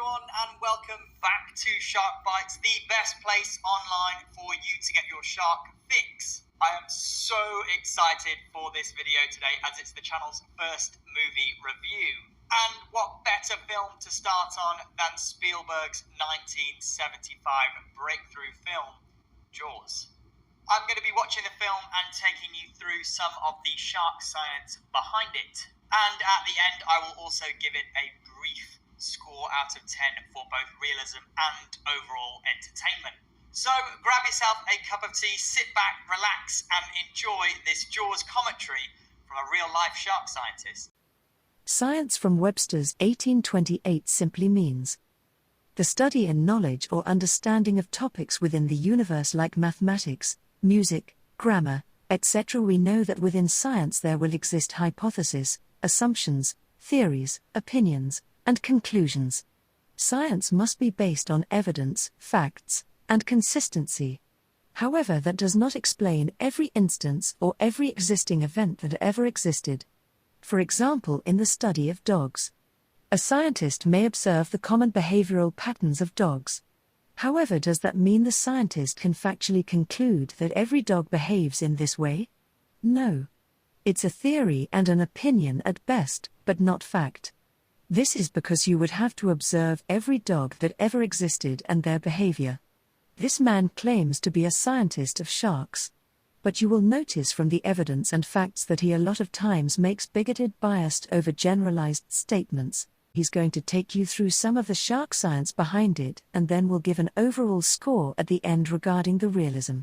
everyone, and welcome back to Shark Bites, the best place online for you to get your shark fix. I am so excited for this video today as it's the channel's first movie review. And what better film to start on than Spielberg's 1975 breakthrough film, Jaws. I'm going to be watching the film and taking you through some of the shark science behind it. And at the end, I will also give it a brief score out of 10 for both realism and overall entertainment. So grab yourself a cup of tea, sit back, relax, and enjoy this Jaws commentary from a real-life shark scientist. Science from Webster's 1828 simply means the study and knowledge or understanding of topics within the universe like mathematics, music, grammar, etc. We know that within science there will exist hypotheses, assumptions, theories, opinions, and conclusions. Science must be based on evidence, facts, and consistency. However, that does not explain every instance or every existing event that ever existed. For example, in the study of dogs, a scientist may observe the common behavioral patterns of dogs. However, does that mean the scientist can factually conclude that every dog behaves in this way? No. It's a theory and an opinion at best, but not fact. This is because you would have to observe every dog that ever existed and their behavior. This man claims to be a scientist of sharks. But you will notice from the evidence and facts that he a lot of times makes bigoted, biased, over-generalized statements. He's going to take you through some of the shark science behind it and then will give an overall score at the end regarding the realism.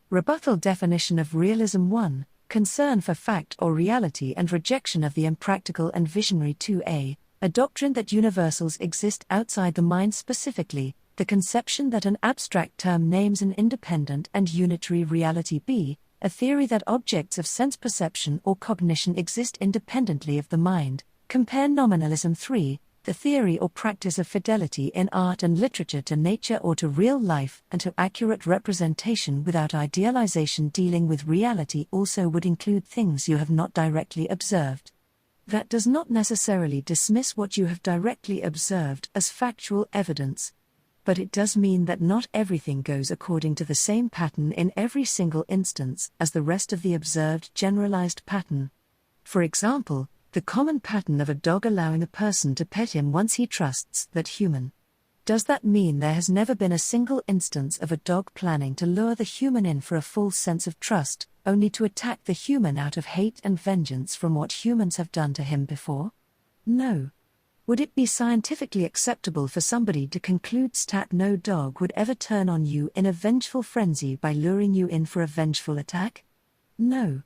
Rebuttal definition of realism 1. Concern for fact or reality and rejection of the impractical and visionary. 2a. A doctrine that universals exist outside the mind, specifically, the conception that an abstract term names an independent and unitary reality. B. A theory that objects of sense perception or cognition exist independently of the mind. Compare nominalism. 3. The theory or practice of fidelity in art and literature to nature or to real life and to accurate representation without idealization. Dealing with reality also would include things you have not directly observed. That does not necessarily dismiss what you have directly observed as factual evidence. But it does mean that not everything goes according to the same pattern in every single instance as the rest of the observed generalized pattern. For example, the common pattern of a dog allowing a person to pet him once he trusts that human. Does that mean there has never been a single instance of a dog planning to lure the human in for a false sense of trust, only to attack the human out of hate and vengeance from what humans have done to him before? No. Would it be scientifically acceptable for somebody to conclude no dog would ever turn on you in a vengeful frenzy by luring you in for a vengeful attack? No.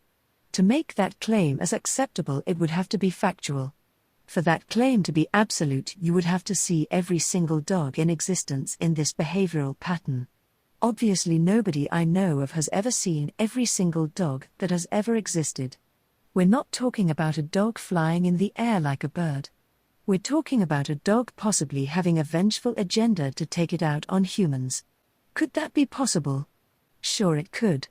To make that claim as acceptable, it would have to be factual. For that claim to be absolute, you would have to see every single dog in existence in this behavioral pattern. Obviously, nobody I know of has ever seen every single dog that has ever existed. We're not talking about a dog flying in the air like a bird. We're talking about a dog possibly having a vengeful agenda to take it out on humans. Could that be possible? Sure, it could.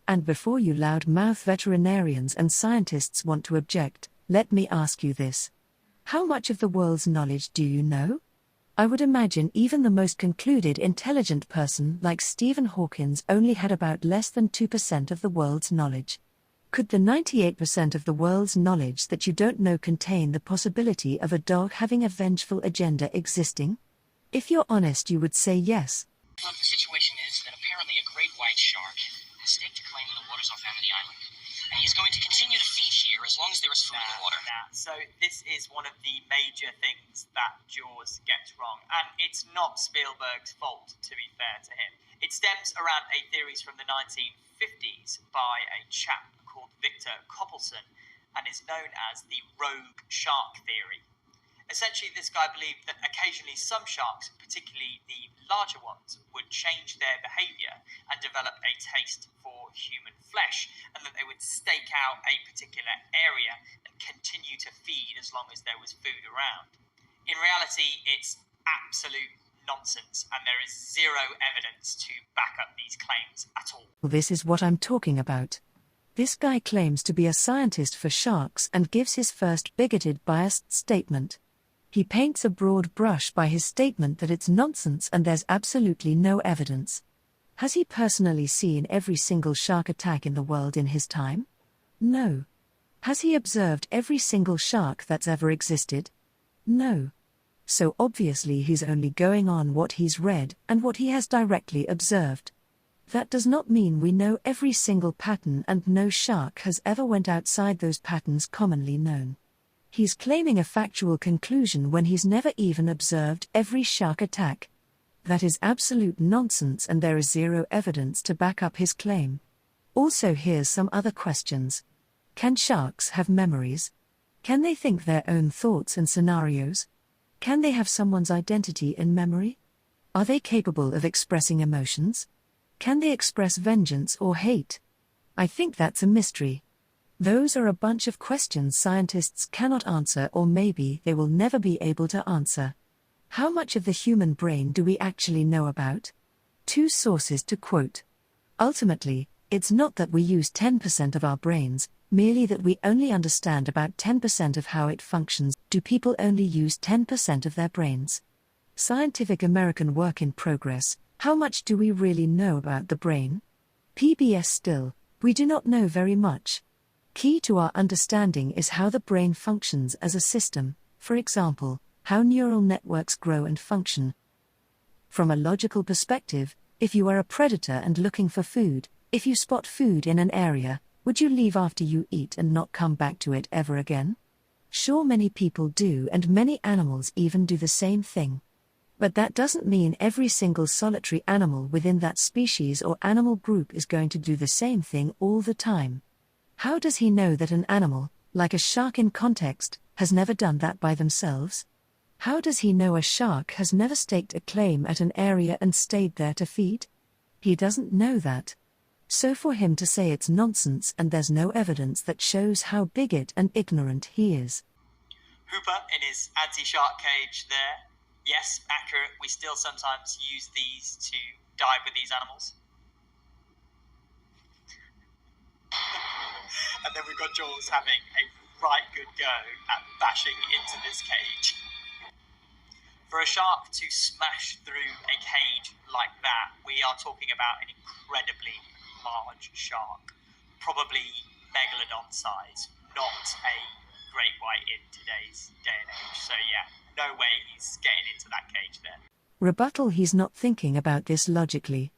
And before you loud-mouth veterinarians and scientists want to object, let me ask you this. How much of the world's knowledge do you know? I would imagine even the most concluded intelligent person like Stephen Hawking only had about less than 2% of the world's knowledge. Could the 98% of the world's knowledge that you don't know contain the possibility of a dog having a vengeful agenda existing? If you're honest, you would say yes. Well, the situation is that apparently a great white shark has staked a claim in the waters off Amity Island, and he is going to continue to feed here as long as there is food in the water. So this is one of the major things that Jaws gets wrong, and it's not Spielberg's fault, to be fair to him. It stems around a theories from the 1950s by a chap called Victor Koppelson, and is known as the rogue shark theory. Essentially, this guy believed that occasionally some sharks, particularly the larger ones, would change their behavior and develop a taste for human flesh, and that they would stake out a particular area and continue to feed as long as there was food around. In reality, it's absolute nonsense, and there is zero evidence to back up these claims at all. This is what I'm talking about. This guy claims to be a scientist for sharks and gives his first bigoted, biased statement. He paints a broad brush by his statement that it's nonsense and there's absolutely no evidence. Has he personally seen every single shark attack in the world in his time? No. Has he observed every single shark that's ever existed? No. So obviously he's only going on what he's read and what he has directly observed. That does not mean we know every single pattern and no shark has ever went outside those patterns commonly known. He's claiming a factual conclusion when he's never even observed every shark attack. That is absolute nonsense and there is zero evidence to back up his claim. Also, here's some other questions. Can sharks have memories? Can they think their own thoughts and scenarios? Can they have someone's identity in memory? Are they capable of expressing emotions? Can they express vengeance or hate? I think that's a mystery. Those are a bunch of questions scientists cannot answer, or maybe they will never be able to answer. How much of the human brain do we actually know about? 2 sources to quote. Ultimately, it's not that we use 10% of our brains, merely that we only understand about 10% of how it functions. Do people only use 10% of their brains? Scientific American Work in Progress. How much do we really know about the brain? PBS Still, we do not know very much. Key to our understanding is how the brain functions as a system, for example, how neural networks grow and function. From a logical perspective, if you are a predator and looking for food, if you spot food in an area, would you leave after you eat and not come back to it ever again? Sure, many people do, and many animals even do the same thing. But that doesn't mean every single solitary animal within that species or animal group is going to do the same thing all the time. How does he know that an animal, like a shark in context, has never done that by themselves? How does he know a shark has never staked a claim at an area and stayed there to feed? He doesn't know that. So for him to say it's nonsense and there's no evidence, that shows how bigot and ignorant he is. Hooper in his anti-shark cage there. Yes, accurate. We still sometimes use these to dive with these animals. And then we've got Jules having a right good go at bashing into this cage. For a shark to smash through a cage like that, we are talking about an incredibly large shark. Probably Megalodon size, not a great white in today's day and age. So yeah, no way he's getting into that cage there. Rebuttal: he's not thinking about this logically.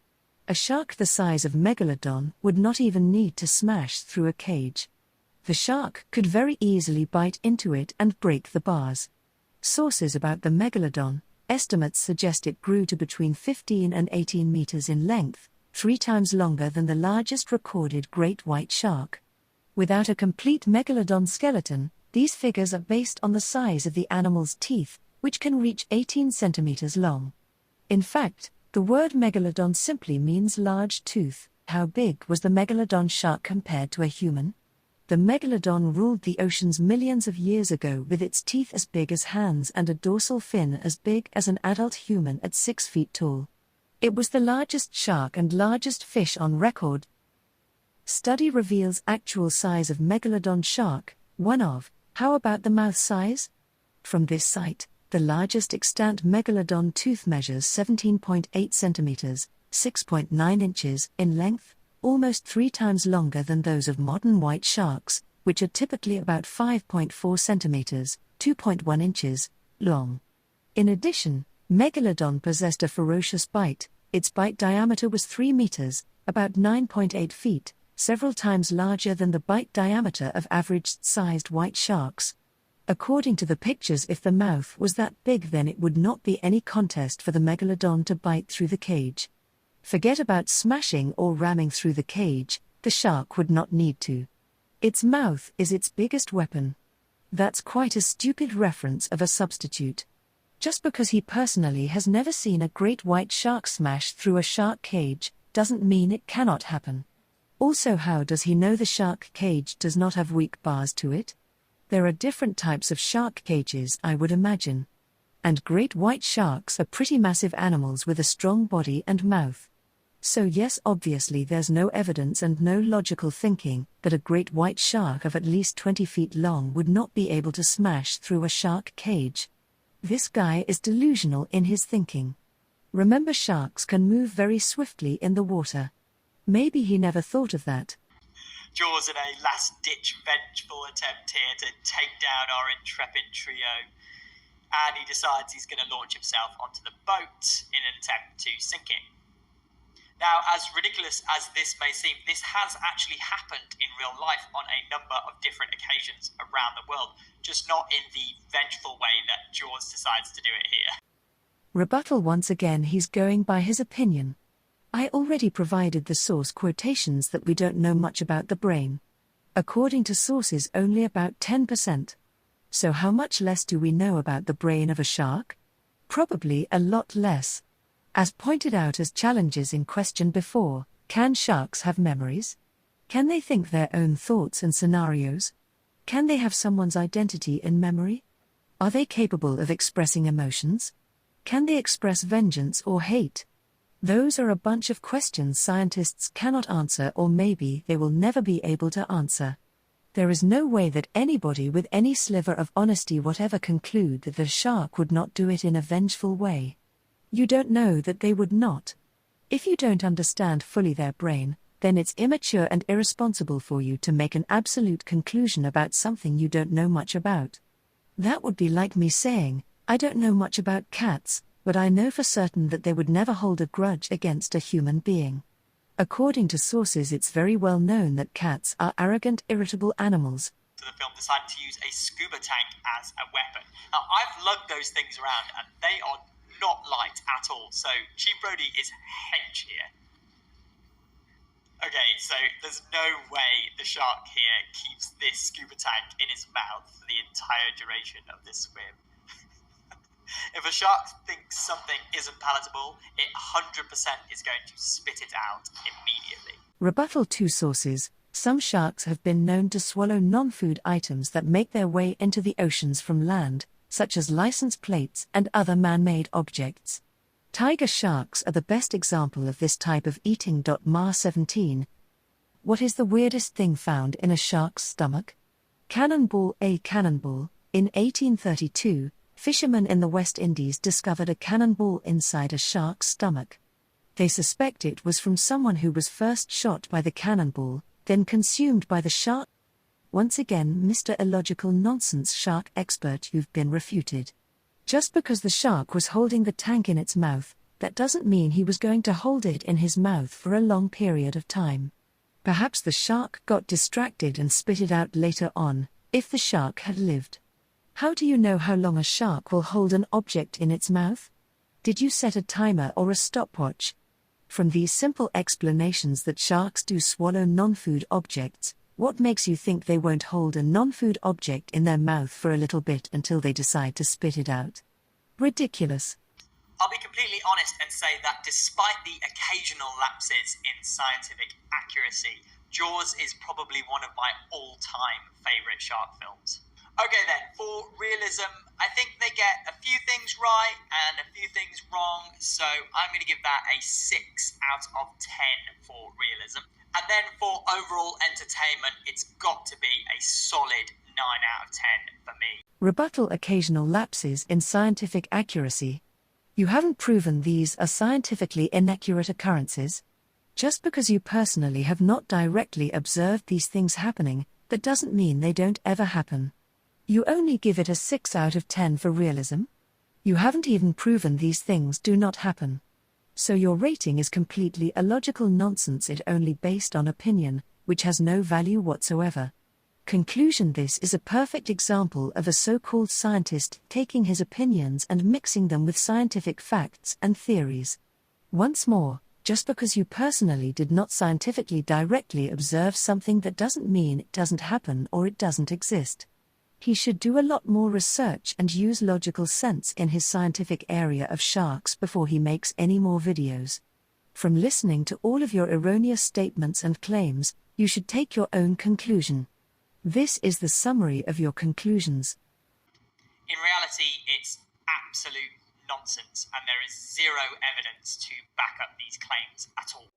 A shark the size of Megalodon would not even need to smash through a cage. The shark could very easily bite into it and break the bars. Sources about the Megalodon, estimates suggest it grew to between 15 and 18 meters in length, 3 times longer than the largest recorded great white shark. Without a complete Megalodon skeleton, these figures are based on the size of the animal's teeth, which can reach 18 centimeters long. In fact, the word Megalodon simply means large tooth. How big was the Megalodon shark compared to a human? The Megalodon ruled the oceans millions of years ago with its teeth as big as hands and a dorsal fin as big as an adult human at 6 feet tall. It was the largest shark and largest fish on record. Study reveals actual size of Megalodon shark, 1 of. How about the mouth size? From this site, the largest extant Megalodon tooth measures 17.8 centimeters, 6.9 inches in length, almost 3 times longer than those of modern white sharks, which are typically about 5.4 centimeters, 2.1 inches, long. In addition, Megalodon possessed a ferocious bite. Its bite diameter was 3 meters, about 9.8 feet, several times larger than the bite diameter of average-sized white sharks. According to the pictures, if the mouth was that big, then it would not be any contest for the Megalodon to bite through the cage. Forget about smashing or ramming through the cage, the shark would not need to. Its mouth is its biggest weapon. That's quite a stupid reference of a substitute. Just because he personally has never seen a great white shark smash through a shark cage, doesn't mean it cannot happen. Also, how does he know the shark cage does not have weak bars to it? There are different types of shark cages, I would imagine. And great white sharks are pretty massive animals with a strong body and mouth. So yes, obviously there's no evidence and no logical thinking that a great white shark of at least 20 feet long would not be able to smash through a shark cage. This guy is delusional in his thinking. Remember, sharks can move very swiftly in the water. Maybe he never thought of that. Jaws in a last-ditch vengeful attempt here to take down our intrepid trio. And he decides he's going to launch himself onto the boat in an attempt to sink it. Now, as ridiculous as this may seem, this has actually happened in real life on a number of different occasions around the world, just not in the vengeful way that Jaws decides to do it here. Rebuttal. Once again, he's going by his opinion. I already provided the source quotations that we don't know much about the brain. According to sources, only about 10%. So how much less do we know about the brain of a shark? Probably a lot less. As pointed out as challenges in question before, can sharks have memories? Can they think their own thoughts and scenarios? Can they have someone's identity in memory? Are they capable of expressing emotions? Can they express vengeance or hate? Those are a bunch of questions scientists cannot answer, or maybe they will never be able to answer. There is no way that anybody with any sliver of honesty whatever conclude that the shark would not do it in a vengeful way. You don't know that they would not. If you don't understand fully their brain, then it's immature and irresponsible for you to make an absolute conclusion about something you don't know much about. That would be like me saying, I don't know much about cats, but I know for certain that they would never hold a grudge against a human being. According to sources, it's very well known that cats are arrogant, irritable animals. So the film decided to use a scuba tank as a weapon. Now, I've lugged those things around, and they are not light at all, so Chief Brody is hench here. Okay, so there's no way the shark here keeps this scuba tank in his mouth for the entire duration of this swim. If a shark thinks something isn't palatable, it 100% is going to spit it out immediately. Rebuttal. 2 sources. Some sharks have been known to swallow non-food items that make their way into the oceans from land, such as license plates and other man-made objects. Tiger sharks are the best example of this type of eating. Ma 17. What is the weirdest thing found in a shark's stomach? Cannonball. A cannonball. In 1832, fishermen in the West Indies discovered a cannonball inside a shark's stomach. They suspect it was from someone who was first shot by the cannonball, then consumed by the shark. Once again, Mr. Illogical Nonsense Shark Expert, you've been refuted. Just because the shark was holding the tank in its mouth, that doesn't mean he was going to hold it in his mouth for a long period of time. Perhaps the shark got distracted and spit it out later on, if the shark had lived. How do you know how long a shark will hold an object in its mouth? Did you set a timer or a stopwatch? From these simple explanations that sharks do swallow non-food objects, what makes you think they won't hold a non-food object in their mouth for a little bit until they decide to spit it out? Ridiculous. I'll be completely honest and say that despite the occasional lapses in scientific accuracy, Jaws is probably one of my all-time favourite shark films. Okay then, for realism, I think they get a few things right and a few things wrong, so I'm going to give that a 6 out of 10 for realism. And then for overall entertainment, it's got to be a solid 9 out of 10 for me. Rebuttal. Occasional lapses in scientific accuracy. You haven't proven these are scientifically inaccurate occurrences. Just because you personally have not directly observed these things happening, that doesn't mean they don't ever happen. You only give it a 6 out of 10 for realism? You haven't even proven these things do not happen. So your rating is completely illogical nonsense, it only based on opinion, which has no value whatsoever. Conclusion. This is a perfect example of a so-called scientist taking his opinions and mixing them with scientific facts and theories. Once more, just because you personally did not scientifically directly observe something, that doesn't mean it doesn't happen or it doesn't exist. He should do a lot more research and use logical sense in his scientific area of sharks before he makes any more videos. From listening to all of your erroneous statements and claims, you should take your own conclusion. This is the summary of your conclusions. In reality, it's absolute nonsense, and there is zero evidence to back up these claims at all.